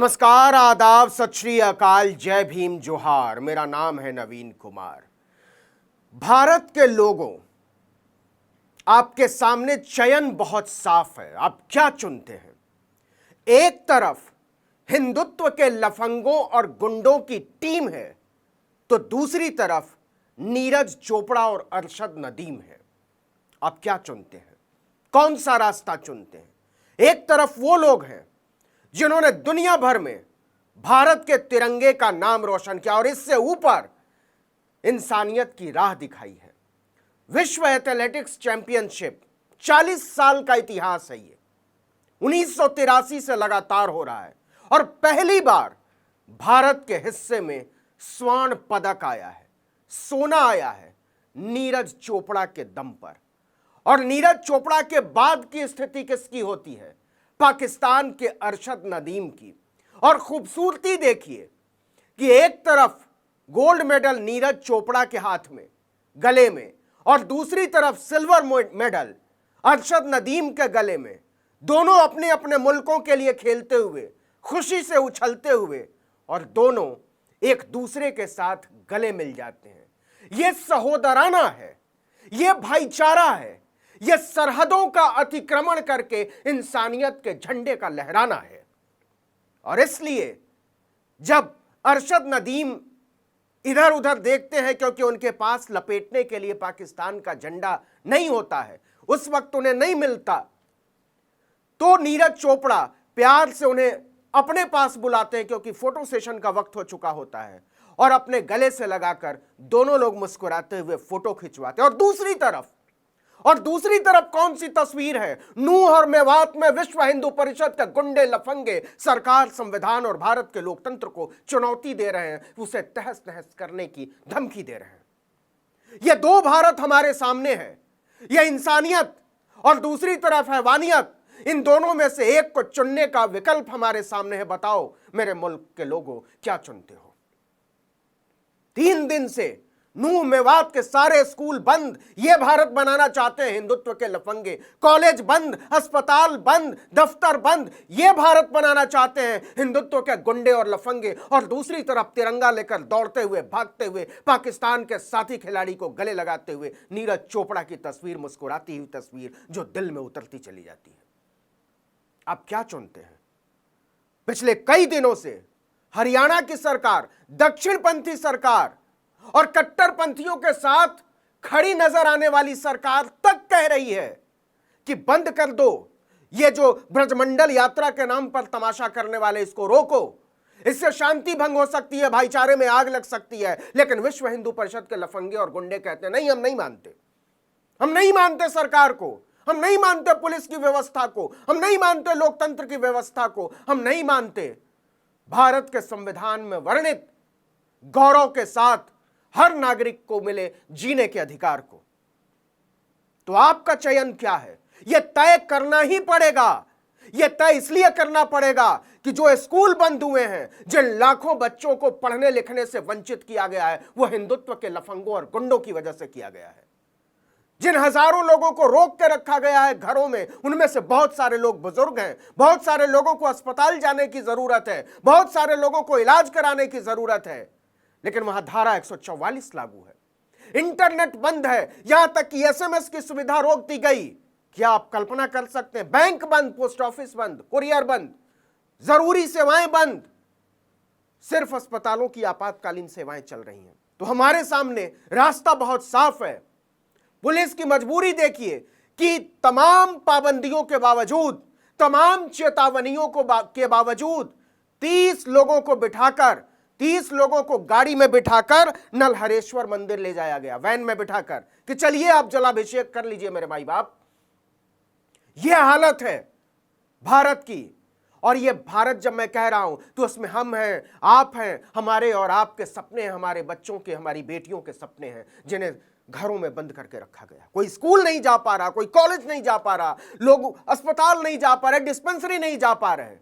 नमस्कार, आदाब, सत श्री अकाल, जय भीम, जोहार। मेरा नाम है नवीन कुमार। भारत के लोगों, आपके सामने चयन बहुत साफ है। आप क्या चुनते हैं? एक तरफ हिंदुत्व के लफंगों और गुंडों की टीम है, तो दूसरी तरफ नीरज चोपड़ा और अरशद नदीम है। आप क्या चुनते हैं? कौन सा रास्ता चुनते हैं? एक तरफ वो लोग हैं जिन्होंने दुनिया भर में भारत के तिरंगे का नाम रोशन किया और इससे ऊपर इंसानियत की राह दिखाई है। विश्व एथलेटिक्स चैंपियनशिप 40 साल का इतिहास है। ये 1983 से लगातार हो रहा है और पहली बार भारत के हिस्से में स्वर्ण पदक आया है, सोना आया है नीरज चोपड़ा के दम पर। और नीरज चोपड़ा के बाद की स्थिति किसकी होती है? पाकिस्तान के अरशद नदीम की। और खूबसूरती देखिए कि एक तरफ गोल्ड मेडल नीरज चोपड़ा के हाथ में, गले में, और दूसरी तरफ सिल्वर मेडल अरशद नदीम के गले में। दोनों अपने अपने मुल्कों के लिए खेलते हुए, खुशी से उछलते हुए, और दोनों एक दूसरे के साथ गले मिल जाते हैं। यह सहोदराना है, यह भाईचारा है, यह सरहदों का अतिक्रमण करके इंसानियत के झंडे का लहराना है। और इसलिए जब अरशद नदीम इधर उधर देखते हैं, क्योंकि उनके पास लपेटने के लिए पाकिस्तान का झंडा नहीं होता है, उस वक्त उन्हें नहीं मिलता, तो नीरज चोपड़ा प्यार से उन्हें अपने पास बुलाते हैं, क्योंकि फोटो सेशन का वक्त हो चुका होता है, और अपने गले से लगाकर दोनों लोग मुस्कुराते हुए फोटो खिंचवाते हैं। और दूसरी तरफ कौन सी तस्वीर है? नूह और मेवात में विश्व हिंदू परिषद के गुंडे लफंगे सरकार, संविधान और भारत के लोकतंत्र को चुनौती दे रहे हैं, उसे तहस नहस करने की धमकी दे रहे हैं। यह दो भारत हमारे सामने है, यह इंसानियत और दूसरी तरफ हैवानियत। इन दोनों में से एक को चुनने का विकल्प हमारे सामने है। बताओ मेरे मुल्क के लोगों, क्या चुनते हो? 3 दिन से नूह मेवात के सारे स्कूल बंद। ये भारत बनाना चाहते हैं हिंदुत्व के लफंगे। कॉलेज बंद, अस्पताल बंद, दफ्तर बंद। ये भारत बनाना चाहते हैं हिंदुत्व के गुंडे और लफंगे। और दूसरी तरफ तिरंगा लेकर दौड़ते हुए, भागते हुए, पाकिस्तान के साथी खिलाड़ी को गले लगाते हुए नीरज चोपड़ा की तस्वीर, मुस्कुराती हुई तस्वीर जो दिल में उतरती चली जाती है। आप क्या चुनते हैं? पिछले कई दिनों से हरियाणा की सरकार, दक्षिणपंथी सरकार और कट्टरपंथियों के साथ खड़ी नजर आने वाली सरकार तक कह रही है कि बंद कर दो ये जो ब्रजमंडल यात्रा के नाम पर तमाशा करने वाले, इसको रोको, इससे शांति भंग हो सकती है, भाईचारे में आग लग सकती है। लेकिन विश्व हिंदू परिषद के लफंगे और गुंडे कहते हैं नहीं, हम नहीं मानते, हम नहीं मानते सरकार को, हम नहीं मानते पुलिस की व्यवस्था को, हम नहीं मानते लोकतंत्र की व्यवस्था को, हम नहीं मानते भारत के संविधान में वर्णित गौरव के साथ हर नागरिक को मिले जीने के अधिकार को। तो आपका चयन क्या है? यह तय करना ही पड़ेगा। यह तय इसलिए करना पड़ेगा कि जो स्कूल बंद हुए हैं, जिन लाखों बच्चों को पढ़ने लिखने से वंचित किया गया है, वो हिंदुत्व के लफंगों और गुंडों की वजह से किया गया है। जिन हजारों लोगों को रोक के रखा गया है घरों में, उनमें से बहुत सारे लोग बुजुर्ग हैं, बहुत सारे लोगों को अस्पताल जाने की जरूरत है, बहुत सारे लोगों को इलाज कराने की जरूरत है, लेकिन वहां धारा 144 लागू है, इंटरनेट बंद है, यहां तक कि एसएमएस की सुविधा रोक दी गई। क्या आप कल्पना कर सकते हैं? बैंक बंद, पोस्ट ऑफिस बंद, कुरियर बंद, जरूरी सेवाएं बंद, सिर्फ अस्पतालों की आपातकालीन सेवाएं चल रही हैं। तो हमारे सामने रास्ता बहुत साफ है। पुलिस की मजबूरी देखिए कि तमाम पाबंदियों के बावजूद, तमाम चेतावनियों के बावजूद 30 लोगों को बिठाकर, 30 लोगों को गाड़ी में बिठाकर नलहरेश्वर मंदिर ले जाया गया, वैन में बिठाकर, कि चलिए आप जलाभिषेक कर लीजिए मेरे माई बाप। यह हालत है भारत की। और यह भारत जब मैं कह रहा हूं तो उसमें हम हैं, आप हैं, हमारे और आपके सपने हैं, हमारे बच्चों के, हमारी बेटियों के सपने हैं, जिन्हें घरों में बंद करके रखा गया। कोई स्कूल नहीं जा पा रहा, कोई कॉलेज नहीं जा पा रहा, लोग अस्पताल नहीं जा पा रहे, डिस्पेंसरी नहीं जा पा रहे,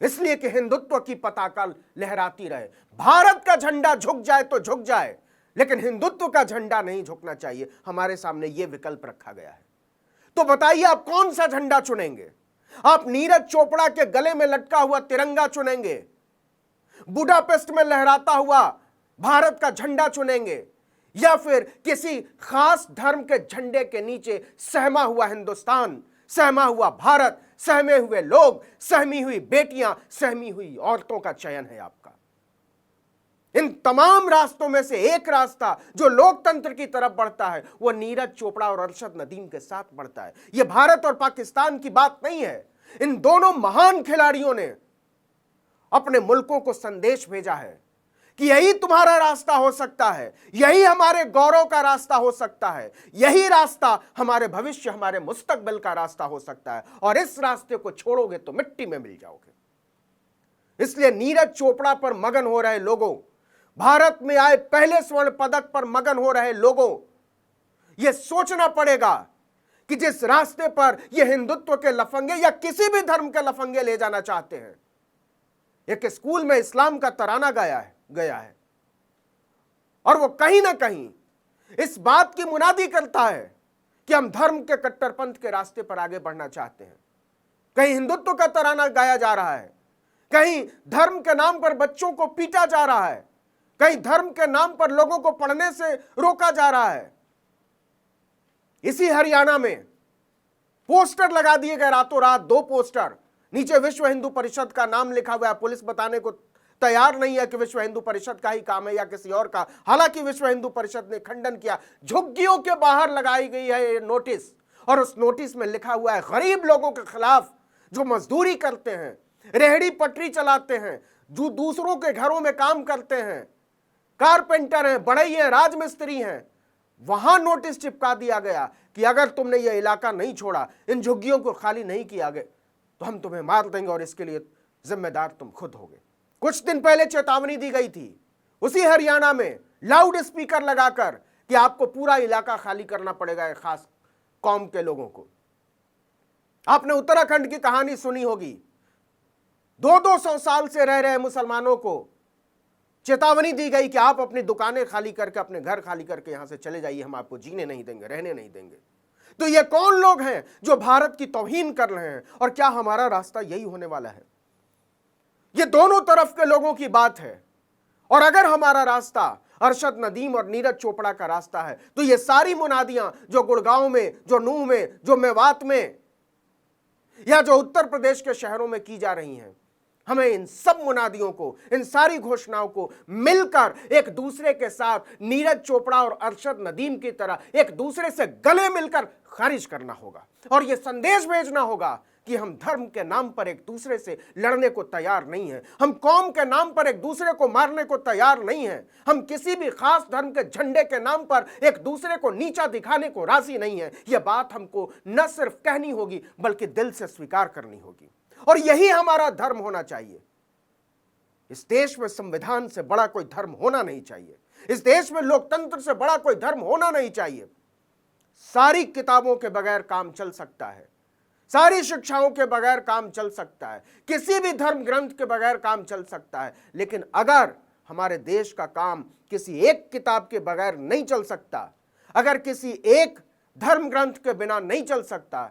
इसलिए कि हिंदुत्व की पताका लहराती रहे। भारत का झंडा झुक जाए तो झुक जाए, लेकिन हिंदुत्व का झंडा नहीं झुकना चाहिए। हमारे सामने यह विकल्प रखा गया है। तो बताइए आप कौन सा झंडा चुनेंगे? आप नीरज चोपड़ा के गले में लटका हुआ तिरंगा चुनेंगे, बुडापेस्ट में लहराता हुआ भारत का झंडा चुनेंगे, या फिर किसी खास धर्म के झंडे के नीचे सहमा हुआ हिंदुस्तान, सहमा हुआ भारत, सहमे हुए लोग, सहमी हुई बेटियां, सहमी हुई औरतों का चयन है आपका। इन तमाम रास्तों में से एक रास्ता जो लोकतंत्र की तरफ बढ़ता है वो नीरज चोपड़ा और अरशद नदीम के साथ बढ़ता है। यह भारत और पाकिस्तान की बात नहीं है। इन दोनों महान खिलाड़ियों ने अपने मुल्कों को संदेश भेजा है कि यही तुम्हारा रास्ता हो सकता है, यही हमारे गौरव का रास्ता हो सकता है, यही रास्ता हमारे भविष्य, हमारे मुस्तकबिल का रास्ता हो सकता है, और इस रास्ते को छोड़ोगे तो मिट्टी में मिल जाओगे। इसलिए नीरज चोपड़ा पर मगन हो रहे लोगों, भारत में आए पहले स्वर्ण पदक पर मगन हो रहे लोगों, यह सोचना पड़ेगा कि जिस रास्ते पर यह हिंदुत्व के लफंगे या किसी भी धर्म के लफंगे ले जाना चाहते हैं, एक स्कूल में इस्लाम का तराना गया है और वो कहीं ना कहीं इस बात की मुनादी करता है कि हम धर्म के कट्टरपंथ के रास्ते पर आगे बढ़ना चाहते हैं। कहीं हिंदुत्व का तराना गाया जा रहा है, कहीं धर्म के नाम पर बच्चों को पीटा जा रहा है, कहीं धर्म के नाम पर लोगों को पढ़ने से रोका जा रहा है। इसी हरियाणा में पोस्टर लगा दिए गए रातों रात, 2 पोस्टर, नीचे विश्व हिंदू परिषद का नाम लिखा हुआ है। पुलिस बताने को तैयार नहीं है कि विश्व हिंदू परिषद का ही काम है या किसी और का। हालांकि विश्व हिंदू परिषद ने खंडन किया। झुग्गियों के बाहर लगाई गई है ये नोटिस, और उस नोटिस में लिखा हुआ है गरीब लोगों के खिलाफ, जो मजदूरी करते हैं, रेहड़ी पटरी चलाते हैं, जो दूसरों के घरों में काम करते हैं, कारपेंटर हैं, बढ़ई हैं, राजमिस्त्री हैं, वहां नोटिस चिपका दिया गया कि अगर तुमने यह इलाका नहीं छोड़ा, इन झुग्गियों को खाली नहीं किया गया, तो हम तुम्हें मार देंगे और इसके लिए जिम्मेदार तुम खुद होगे। कुछ दिन पहले चेतावनी दी गई थी उसी हरियाणा में लाउड स्पीकर लगाकर कि आपको पूरा इलाका खाली करना पड़ेगा एक खास कौम के लोगों को। आपने उत्तराखंड की कहानी सुनी होगी। 200 साल से रह रहे मुसलमानों को चेतावनी दी गई कि आप अपनी दुकानें खाली करके, अपने घर खाली करके यहां से चले जाइए, हम आपको जीने नहीं देंगे, रहने नहीं देंगे। तो ये कौन लोग हैं जो भारत की तौहीन कर रहे हैं, और क्या हमारा रास्ता यही होने वाला है? ये दोनों तरफ के लोगों की बात है। और अगर हमारा रास्ता अरशद नदीम और नीरज चोपड़ा का रास्ता है, तो ये सारी मुनादियां जो गुड़गांव में, जो नूह में, जो मेवात में, या जो उत्तर प्रदेश के शहरों में की जा रही हैं, हमें इन सब मुनादियों को, इन सारी घोषणाओं को मिलकर एक दूसरे के साथ नीरज चोपड़ा और अरशद नदीम की तरह एक दूसरे से गले मिलकर खारिज करना होगा, और यह संदेश भेजना होगा कि हम धर्म के नाम पर एक दूसरे से लड़ने को तैयार नहीं हैं, हम कौम के नाम पर एक दूसरे को मारने को तैयार नहीं हैं, हम किसी भी खास धर्म के झंडे के नाम पर एक दूसरे को नीचा दिखाने को राजी नहीं है। यह बात हमको न सिर्फ कहनी होगी बल्कि दिल से स्वीकार करनी होगी, और यही हमारा धर्म होना चाहिए। इस देश में संविधान से बड़ा कोई धर्म होना नहीं चाहिए, इस देश में लोकतंत्र से बड़ा कोई धर्म होना नहीं चाहिए। सारी किताबों के बगैर काम चल सकता है, सारी शिक्षाओं के बगैर काम चल सकता है, किसी भी धर्म ग्रंथ के बगैर काम चल सकता है, लेकिन अगर हमारे देश का काम किसी एक किताब के बगैर नहीं चल सकता, अगर किसी एक धर्म ग्रंथ के बिना नहीं चल सकता,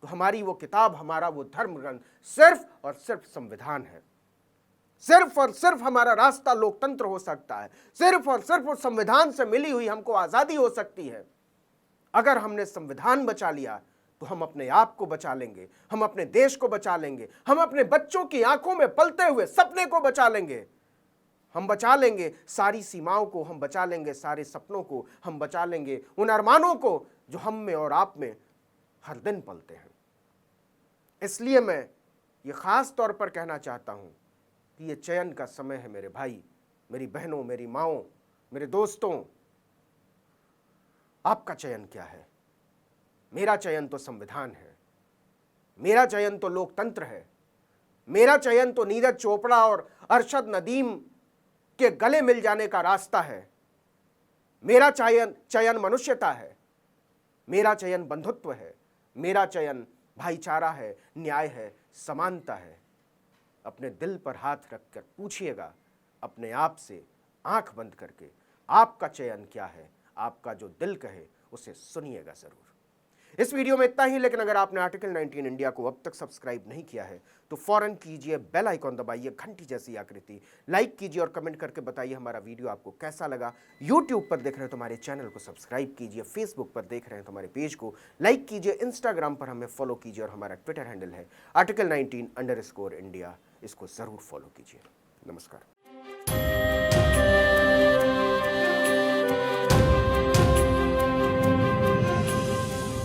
तो हमारी वो किताब, हमारा वो धर्म ग्रंथ सिर्फ और सिर्फ संविधान है। सिर्फ और सिर्फ हमारा रास्ता लोकतंत्र हो सकता है, सिर्फ और सिर्फ उस संविधान से मिली हुई हमको आजादी हो सकती है। अगर हमने संविधान बचा लिया तो हम अपने आप को बचा लेंगे, हम अपने देश को बचा लेंगे, हम अपने बच्चों की आंखों में पलते हुए सपने को बचा लेंगे, हम बचा लेंगे सारी सीमाओं को, हम बचा लेंगे सारे सपनों को, हम बचा लेंगे उन अरमानों को जो हम में और आप में हर दिन पलते हैं। इसलिए मैं ये खास तौर पर कहना चाहता हूं कि ये चयन का समय है मेरे भाई, मेरी बहनों, मेरी माओं, मेरे दोस्तों। आपका चयन क्या है? मेरा चयन तो संविधान है, मेरा चयन तो लोकतंत्र है, मेरा चयन तो नीरज चोपड़ा और अरशद नदीम के गले मिल जाने का रास्ता है, मेरा चयन मनुष्यता है, मेरा चयन बंधुत्व है, मेरा चयन भाईचारा है, न्याय है, समानता है। अपने दिल पर हाथ रखकर पूछिएगा अपने आप से, आंख बंद करके, आपका चयन क्या है? आपका जो दिल कहे उसे सुनिएगा जरूर। इस वीडियो में इतना ही, लेकिन अगर आपने आर्टिकल 19 इंडिया को अब तक सब्सक्राइब नहीं किया है तो फौरन कीजिए, बेल आइकॉन दबाइए, घंटी जैसी आकृति, लाइक कीजिए और कमेंट करके बताइए हमारा वीडियो आपको कैसा लगा। यूट्यूब पर देख रहे हैं तो हमारे चैनल को सब्सक्राइब कीजिए, फेसबुक पर देख रहे हैं तो हमारे पेज को लाइक कीजिए, इंस्टाग्राम पर हमें फॉलो कीजिए और हमारा ट्विटर हैंडल है article19_India, इसको जरूर फॉलो कीजिए। नमस्कार।